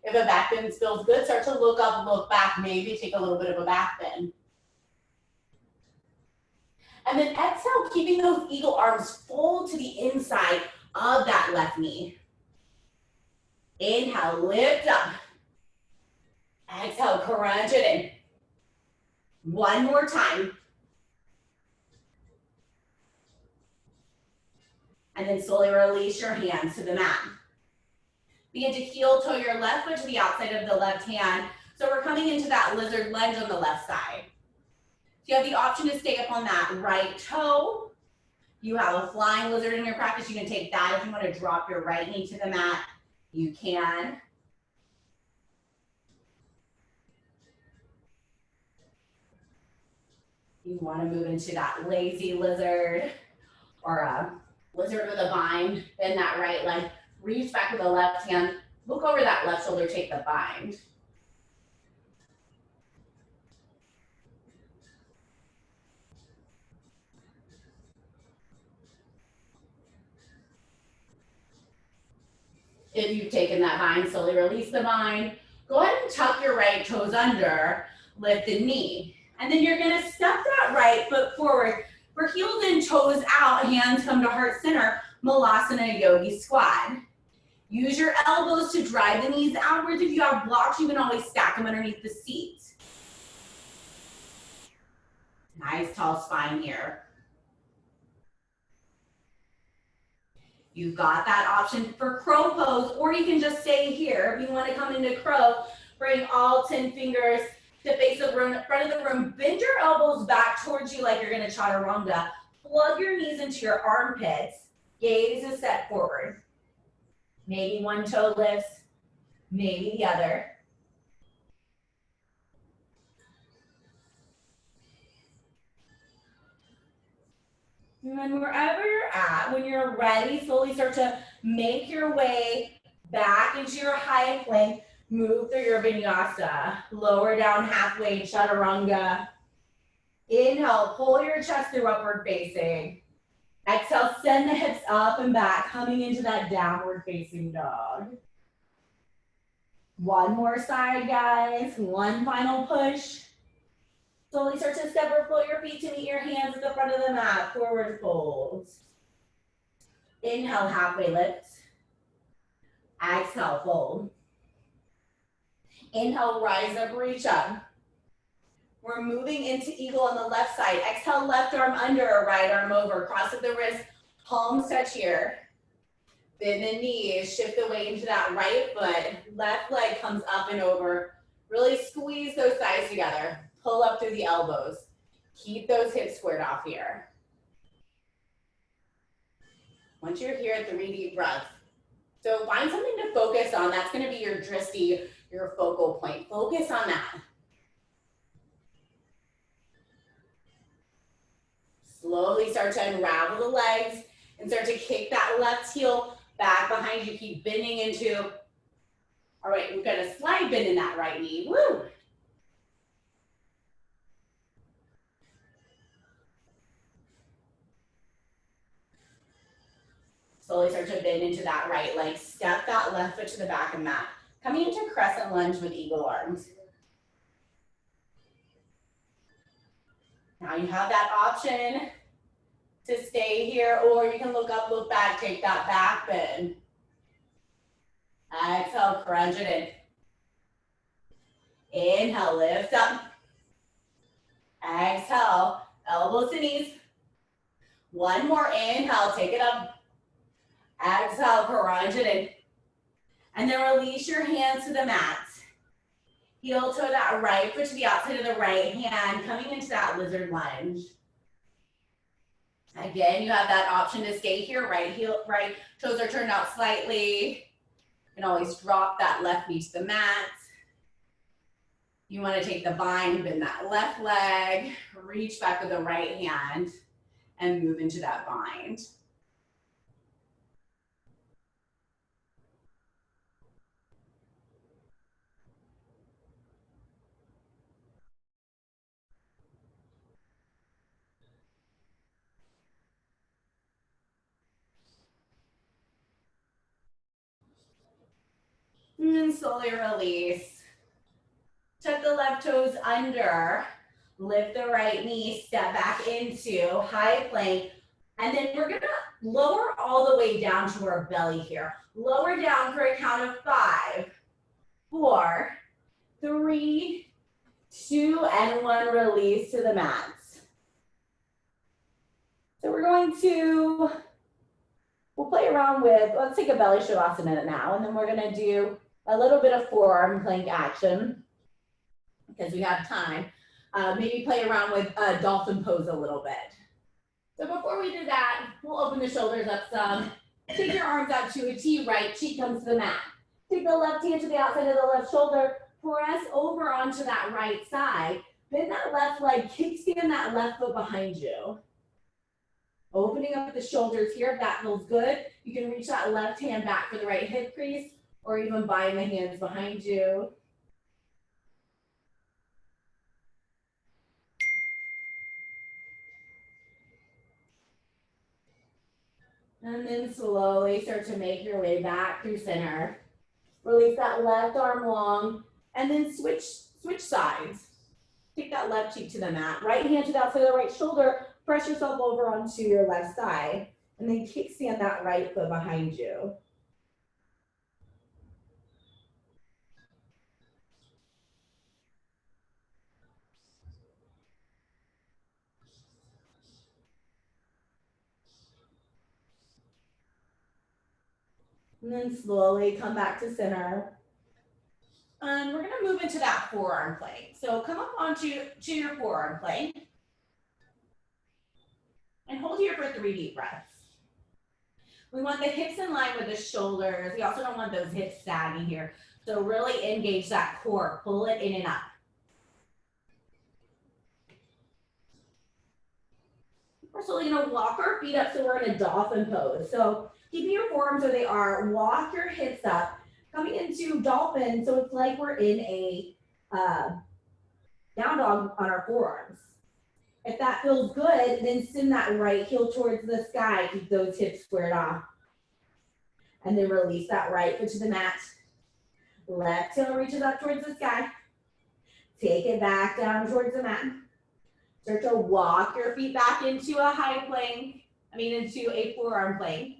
If a back bend feels good, start to look up, look back, maybe take a little bit of a back bend. And then exhale, keeping those eagle arms fold to the inside of that left knee. Inhale, lift up. Exhale, crunch it in. One more time. And then slowly release your hands to the mat. Begin to heel toe your left foot to the outside of the left hand. So we're coming into that lizard lunge on the left side. So you have the option to stay up on that right toe. You have a flying lizard in your practice. You can take that. If you want to drop your right knee to the mat, you can. You want to move into that lazy lizard or a lizard with a bind. Bend that right leg. Reach back with the left hand. Look over that left shoulder. Take the bind. If you've taken that bind, slowly release the bind. Go ahead and tuck your right toes under. Lift the knee. And then you're going to step that right foot forward. For heels and toes out, hands come to heart center. Malasana Yogi Squat. Use your elbows to drive the knees outwards. If you have blocks, you can always stack them underneath the seat. Nice tall spine here. You've got that option for crow pose, or you can just stay here. If you want to come into crow, bring all 10 fingers to face the room, front of the room. Bend your elbows back towards you like you're going to chaturanga. Plug your knees into your armpits. Gaze a step forward. Maybe one toe lifts, maybe the other. And then wherever you're at, when you're ready, slowly start to make your way back into your high plank. Move through your vinyasa. Lower down halfway, chaturanga. Inhale, pull your chest through upward facing. Exhale, send the hips up and back, coming into that downward facing dog. One more side, guys. One final push. Slowly start to step or float your feet to meet your hands at the front of the mat. Forward folds. Inhale, halfway lift. Exhale, fold. Inhale, rise up, reach up. We're moving into eagle on the left side. Exhale, left arm under, right arm over. Cross at the wrist, palms touch here. Bend the knees, shift the weight into that right foot. Left leg comes up and over. Really squeeze those thighs together. Pull up through the elbows. Keep those hips squared off here. Once you're here, 3 deep breaths. So find something to focus on. That's going to be your drishti, your focal point. Focus on that. Slowly start to unravel the legs and start to kick that left heel back behind you. Keep bending into, all right, we're gonna slide bend in that right knee. Woo! Slowly start to bend into that right leg. Step that left foot to the back of mat. Coming into crescent lunge with eagle arms. Now you have that option to stay here, or you can look up, look back, take that back bend. Exhale, crunch it in. Inhale, lift up. Exhale, elbows to knees. One more, inhale, take it up. Exhale, crunch it in. And then release your hands to the mat. Heel toe that right foot to the outside of the right hand, coming into that lizard lunge. Again, you have that option to stay here, right toes are turned out slightly. You can always drop that left knee to the mat. You want to take the bind, bend that left leg, reach back with the right hand, and move into that bind. And then slowly release. Tuck the left toes under, lift the right knee, step back into high plank, and then we're gonna lower all the way down to our belly here. Lower down for a count of 5, 4, 3, 2, and 1, release to the mats. So we're going to, we'll play around with, let's take a belly Shavasana now, and then we're gonna do a little bit of forearm plank action because we have time. Maybe play around with Dolphin Pose a little bit. So before we do that, we'll open the shoulders up some. Take your arms out to a T, right cheek comes to the mat. Take the left hand to the outside of the left shoulder, press over onto that right side, bend that left leg, kickstand that left foot behind you. Opening up the shoulders here, if that feels good, you can reach that left hand back for the right hip crease, or even bind the hands behind you. And then slowly start to make your way back through center. Release that left arm long, and then switch sides. Take that left cheek to the mat. Right hand to the outside of the right shoulder. Press yourself over onto your left side, and then kickstand that right foot behind you. And then slowly come back to center. And we're gonna move into that forearm plank. So come up onto your forearm plank. And hold here for 3 deep breaths. We want the hips in line with the shoulders. We also don't want those hips sagging here. So really engage that core, pull it in and up. We're slowly gonna walk our feet up so we're in a dolphin pose. So keeping your forearms where they are, walk your hips up, coming into dolphin, so it's like we're in a down dog on our forearms. If that feels good, then send that right heel towards the sky, keep those hips squared off. And then release that right foot to the mat. Left heel reaches up towards the sky. Take it back down towards the mat. Start to walk your feet back into a high plank, into a forearm plank.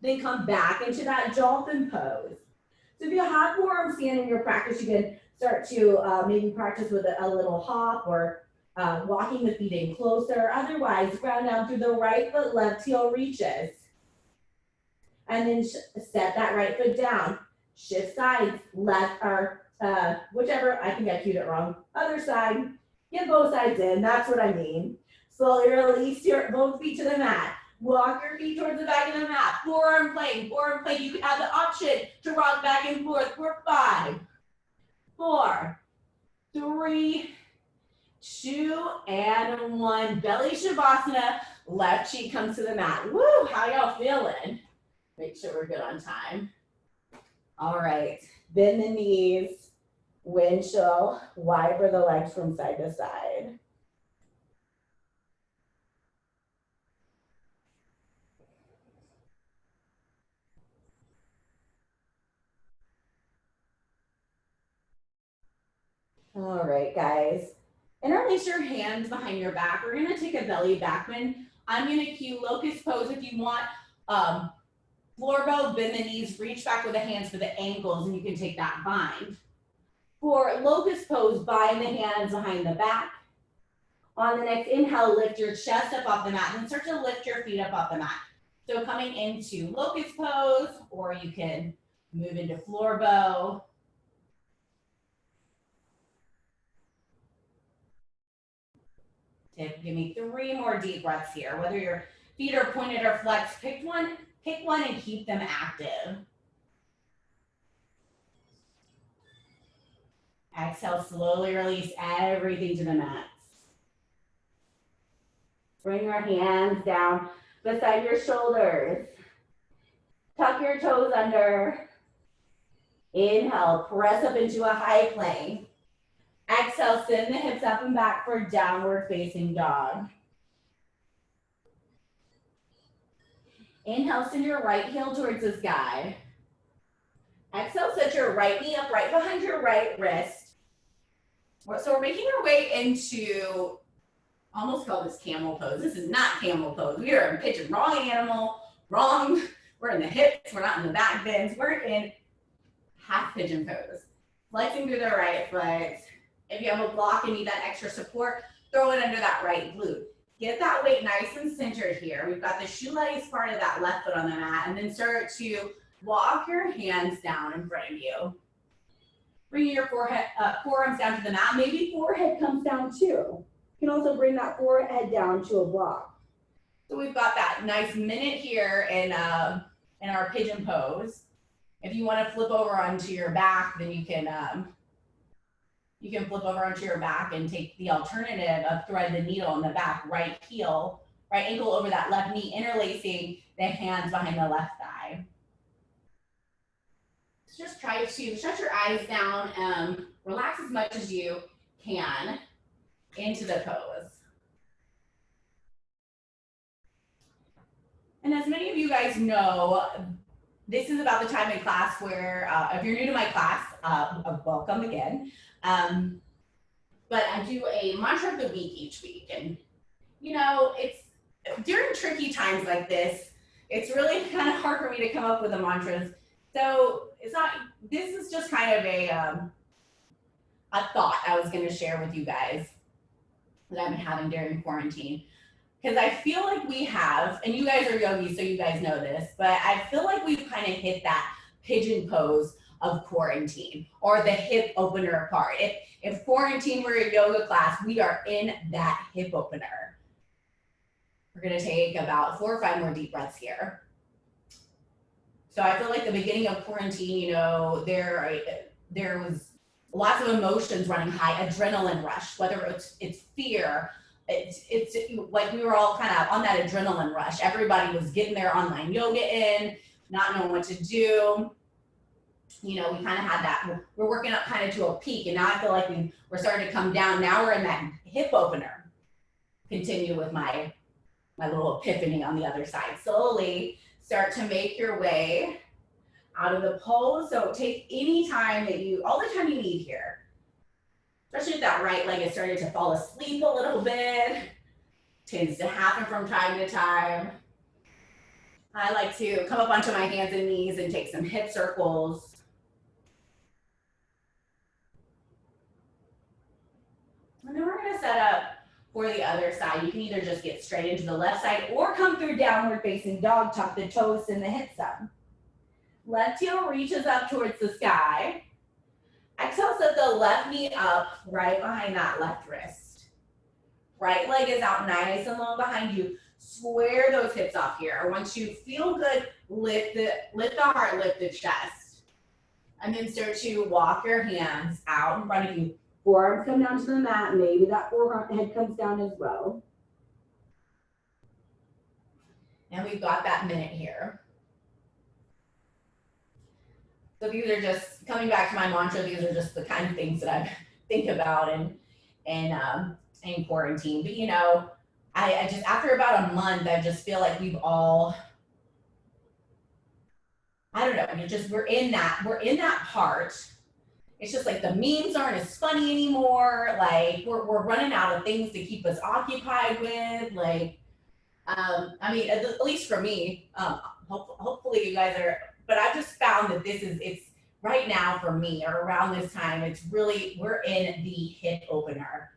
Then come back into that dolphin pose. So if you have forearm stand in your practice, you can start to maybe practice with a little hop or walking the feet in closer. Otherwise, ground down through the right foot, left heel reaches. And then step that right foot down. Shift sides, left or whichever, I think I cued it wrong. Other side, get both sides in, that's what I mean. Slowly release your both feet to the mat. Walk your feet towards the back of the mat. Forearm plank, forearm plank. You can have the option to rock back and forth for 5, 4, 3, 2, and 1. Belly Shavasana. Left cheek comes to the mat. Woo, how y'all feeling? Make sure we're good on time. All right, bend the knees, wind chill, wide for the legs from side to side. All right, guys. Interlace your hands behind your back. We're gonna take a belly back bend. I'm gonna cue locust pose if you want. Floor bow, bend the knees, reach back with the hands for the ankles, and you can take that bind. For locust pose, bind the hands behind the back. On the next inhale, lift your chest up off the mat, and then start to lift your feet up off the mat. So coming into locust pose, or you can move into floor bow. Give me 3 more deep breaths here. Whether your feet are pointed or flexed, pick one and keep them active. Exhale, slowly release everything to the mat. Bring your hands down beside your shoulders. Tuck your toes under. Inhale, press up into a high plank. Exhale, send the hips up and back for downward facing dog. Inhale, send your right heel towards the sky. Exhale, set your right knee up right behind your right wrist. So we're making our way into, almost call this camel pose. This is not camel pose. We are in pigeon, wrong animal, wrong. We're in the hips, we're not in the back bends. We're in half pigeon pose. Flexing through the right foot. If you have a block and need that extra support, throw it under that right glute. Get that weight nice and centered here. We've got the shoelace part of that left foot on the mat, and then start to walk your hands down in front of you. Bring your forearms down to the mat. Maybe forehead comes down too. You can also bring that forehead down to a block. So we've got that nice minute here in our pigeon pose. If you want to flip over onto your back, then you can flip over onto your back and take the alternative of thread the needle in the back, right heel, right ankle over that left knee, interlacing the hands behind the left thigh. So just try to shut your eyes down, relax as much as you can into the pose. And as many of you guys know, this is about the time in class where, if you're new to my class, welcome again. But I do a mantra of the week each week. And, you know, it's during tricky times like this, it's really kind of hard for me to come up with the mantras. So this is just kind of a thought I was going to share with you guys that I've been having during quarantine. Because I feel like we have, and you guys are yogis, so you guys know this, but I feel like we've kind of hit that pigeon pose of quarantine, or the hip opener part. If quarantine were a yoga class, we are in that hip opener. We're gonna take about 4 or 5 more deep breaths here. So I feel like the beginning of quarantine, you know, there was lots of emotions running high, adrenaline rush, whether it's fear, it's like we were all kind of on that adrenaline rush. Everybody was getting their online yoga in, not knowing what to do. You know, we kind of had that, we're working up kind of to a peak, and now I feel like we're starting to come down. Now we're in that hip opener. Continue with my little epiphany on the other side. Slowly start to make your way out of the pose. So take any time all the time you need here. Especially if that right leg is starting to fall asleep a little bit. Tends to happen from time to time. I like to come up onto my hands and knees and take some hip circles. And then we're going to set up for the other side. You can either just get straight into the left side or come through downward facing dog, tuck the toes and the hips up. Left heel reaches up towards the sky. Exhale, set the left knee up right behind that left wrist. Right leg is out nice and long behind you. Square those hips off here. Once you feel good, lift the heart, lift the chest. And then start to walk your hands out in front of you. Forearms come down to the mat. Maybe that forehead comes down as well. And we've got that minute here. So these are just, coming back to my mantra, these are just the kind of things that I think about in quarantine. But you know, I just, after about a month, I just feel like we've all, I don't know, we're in that part. It's just like the memes aren't as funny anymore. Like we're running out of things to keep us occupied with. Like, I mean, at least for me, hopefully you guys are, but I've just found that it's right now for me, or around this time, it's really, we're in the hip opener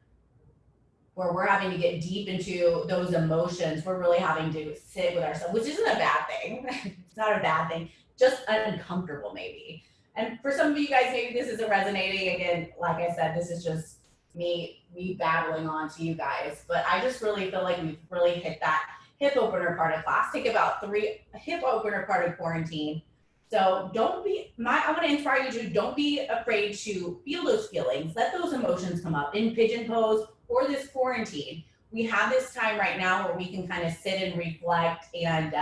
where we're having to get deep into those emotions. We're really having to sit with ourselves, which isn't a bad thing. It's not a bad thing, just uncomfortable maybe. And for some of you guys, maybe this isn't resonating. Again, like I said, this is just me babbling on to you guys. But I just really feel like we've really hit that hip opener part of class. Take about 3 hip opener part of quarantine. So I want to inspire you to, don't be afraid to feel those feelings. Let those emotions come up in pigeon pose or this quarantine. We have this time right now where we can kind of sit and reflect and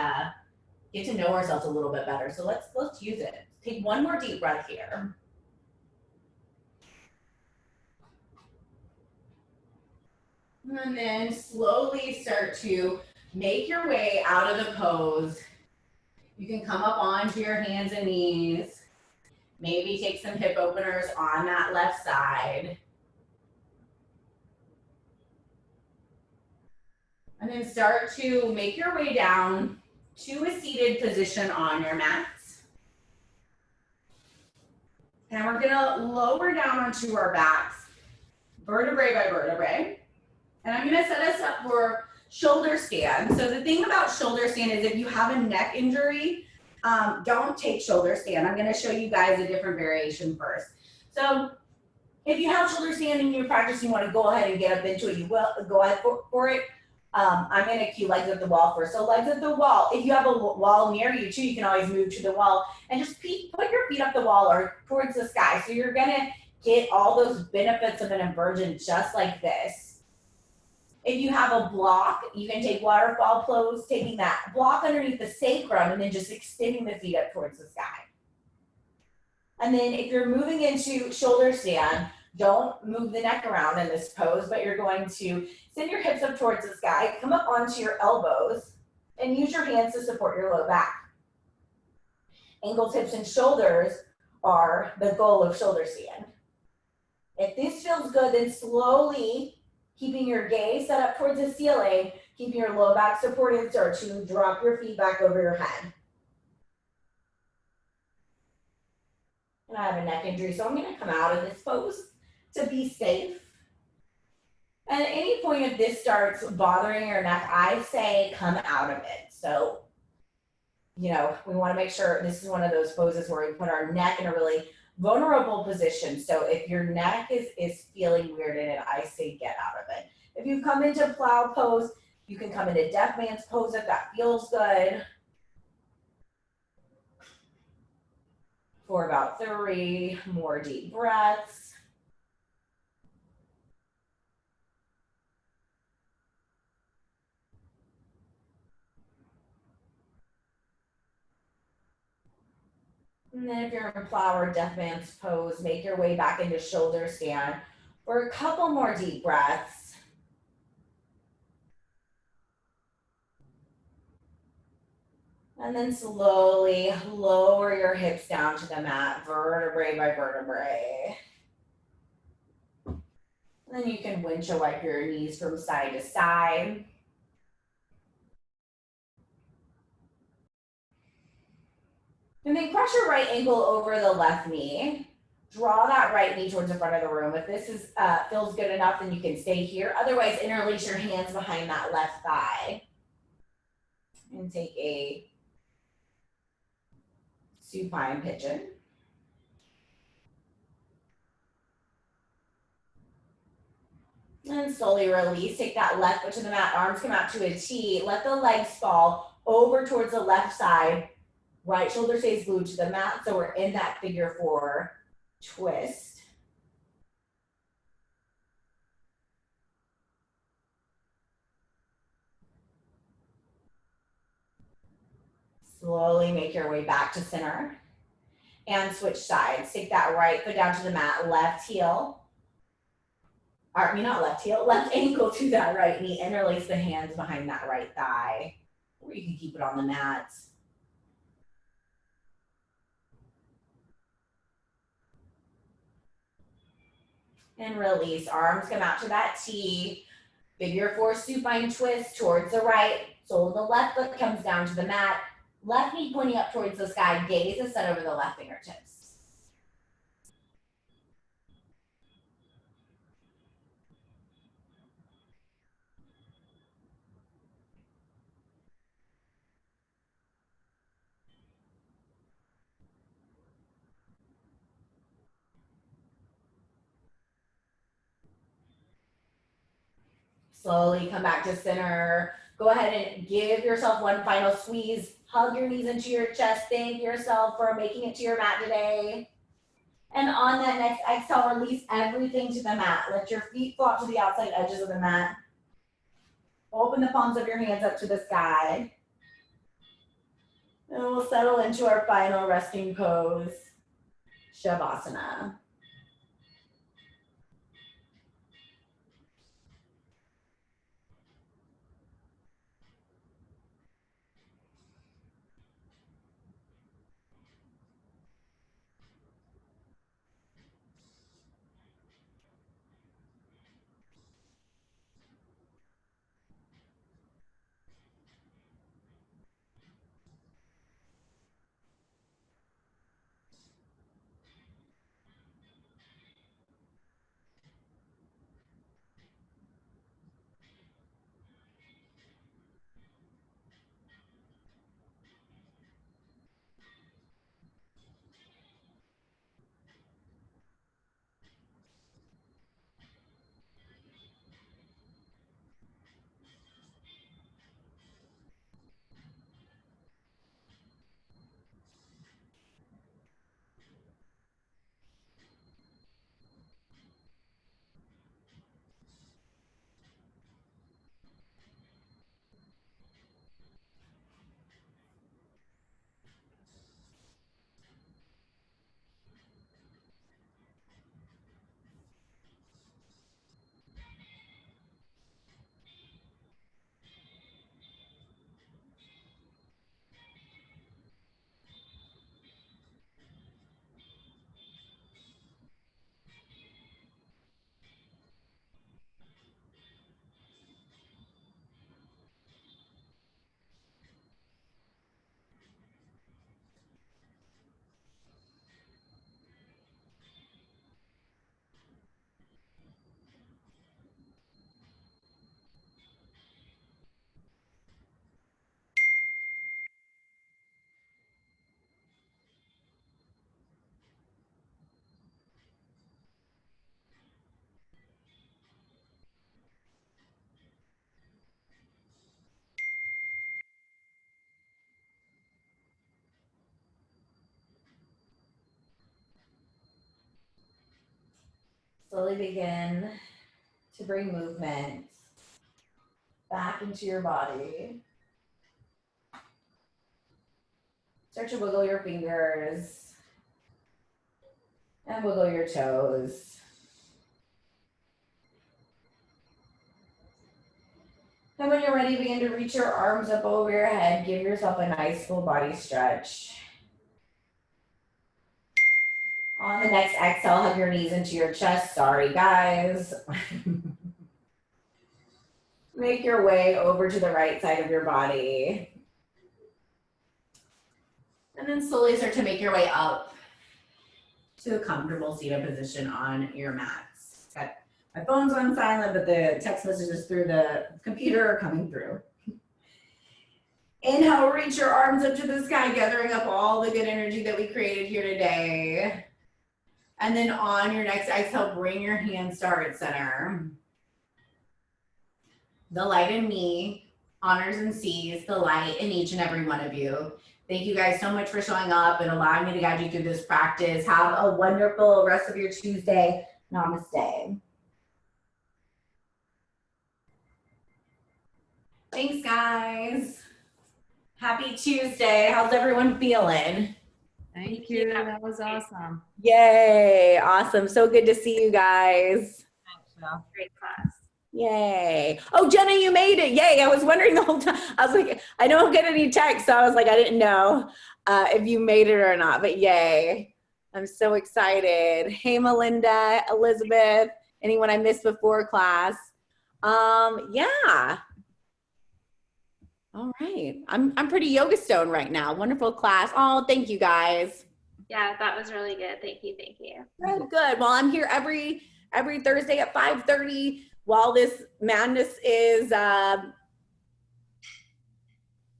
get to know ourselves a little bit better. So let's use it. Take one more deep breath here. And then slowly start to make your way out of the pose. You can come up onto your hands and knees. Maybe take some hip openers on that left side. And then start to make your way down to a seated position on your mats. And we're gonna lower down onto our backs, vertebrae by vertebrae. And I'm gonna set us up for shoulder stand. So the thing about shoulder stand is if you have a neck injury, don't take shoulder stand. I'm gonna show you guys a different variation first. So if you have shoulder stand and you're practicing, you wanna go ahead and get up into it, you will go ahead for it. I'm gonna cue legs at the wall first. So legs at the wall. If you have a wall near you too, you can always move to the wall and just put your feet up the wall or towards the sky. So you're gonna get all those benefits of an inversion just like this. If you have a block, you can take waterfall pose, taking that block underneath the sacrum and then just extending the feet up towards the sky. And then if you're moving into shoulder stand, don't move the neck around in this pose, but you're going to send your hips up towards the sky, come up onto your elbows, and use your hands to support your low back. Ankles, hips, and shoulders are the goal of shoulder stand. If this feels good, then slowly, keeping your gaze set up towards the ceiling, keeping your low back supported, start to drop your feet back over your head. And I have a neck injury, so I'm gonna come out of this pose to be safe. And at any point if this starts bothering your neck, I say come out of it. So, you know, we wanna make sure this is one of those poses where we put our neck in a really vulnerable position. So if your neck is feeling weird in it, I say get out of it. If you come into plow pose, you can come into deaf man's pose if that feels good. For about 3 more deep breaths. And then if you're in plow or deaf man's pose, make your way back into shoulder stand for a couple more deep breaths. And then slowly lower your hips down to the mat, vertebrae by vertebrae. And then you can windshield wipe your knees from side to side. And then cross your right ankle over the left knee. Draw that right knee towards the front of the room. If this is feels good enough, then you can stay here. Otherwise, interlace your hands behind that left thigh. And take a supine pigeon. And slowly release. Take that left foot to the mat. Arms come out to a T. Let the legs fall over towards the left side. Right shoulder stays glued to the mat. So we're in that figure 4 twist. Slowly make your way back to center and switch sides. Take that right foot down to the mat, left heel, or I mean not left heel, left ankle to that right knee. Interlace the hands behind that right thigh, or you can keep it on the mat. And release. Arms come out to that T. Figure 4 supine twist towards the right. Sole of the left foot comes down to the mat. Left knee pointing up towards the sky. Gaze is set over the left fingertips. Slowly come back to center. Go ahead and give yourself one final squeeze. Hug your knees into your chest. Thank yourself for making it to your mat today. And on that next exhale, release everything to the mat. Let your feet flop to the outside edges of the mat. Open the palms of your hands up to the sky. And we'll settle into our final resting pose, Shavasana. Slowly begin to bring movement back into your body. Start to wiggle your fingers and wiggle your toes. And when you're ready, begin to reach your arms up over your head. Give yourself a nice full body stretch. On the next exhale, hug your knees into your chest. Sorry, guys. Make your way over to the right side of your body. And then slowly start to make your way up to a comfortable seated position on your mats. Got my phone's on silent, but the text messages through the computer are coming through. Inhale, reach your arms up to the sky, gathering up all the good energy that we created here today. And then on your next exhale, bring your hands to heart center. The light in me honors and sees the light in each and every one of you. Thank you guys so much for showing up and allowing me to guide you through this practice. Have a wonderful rest of your Tuesday. Namaste. Thanks, guys. Happy Tuesday. How's everyone feeling? Thank you. That was awesome. Yay. Awesome. So good to see you guys. Thanks, Phil. Great class. Yay. Oh, Jenna, you made it. Yay. I was wondering the whole time. I was like, I don't get any text. So I was like, I didn't know if you made it or not, but yay. I'm so excited. Hey, Melinda, Elizabeth, anyone I missed before class? Yeah. All right. I'm pretty yoga stone right now. Wonderful class. Oh, thank you guys. Yeah, that was really good. Thank you. Thank you. Good, good. Well, I'm here every Thursday at 5:30 while this madness is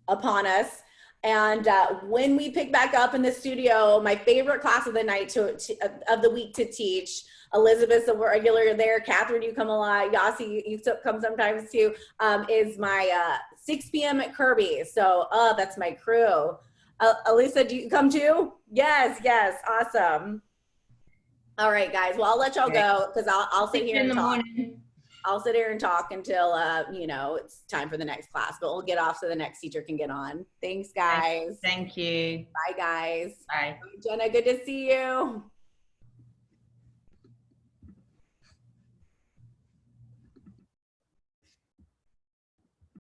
upon us. And when we pick back up in the studio, my favorite class of the night of the week to teach. Elizabeth's a regular there. Catherine, you come a lot. Yasi, you come sometimes too. Is my 6 p.m. at Kirby's. So, that's my crew. Elisa, do you come too? Yes, yes, awesome. All right, guys. Well, I'll let y'all go because I'll sit here and talk. I'll sit here and talk until it's time for the next class. But we'll get off so the next teacher can get on. Thanks, guys. Thank you. Bye, guys. Bye. Jenna, good to see you.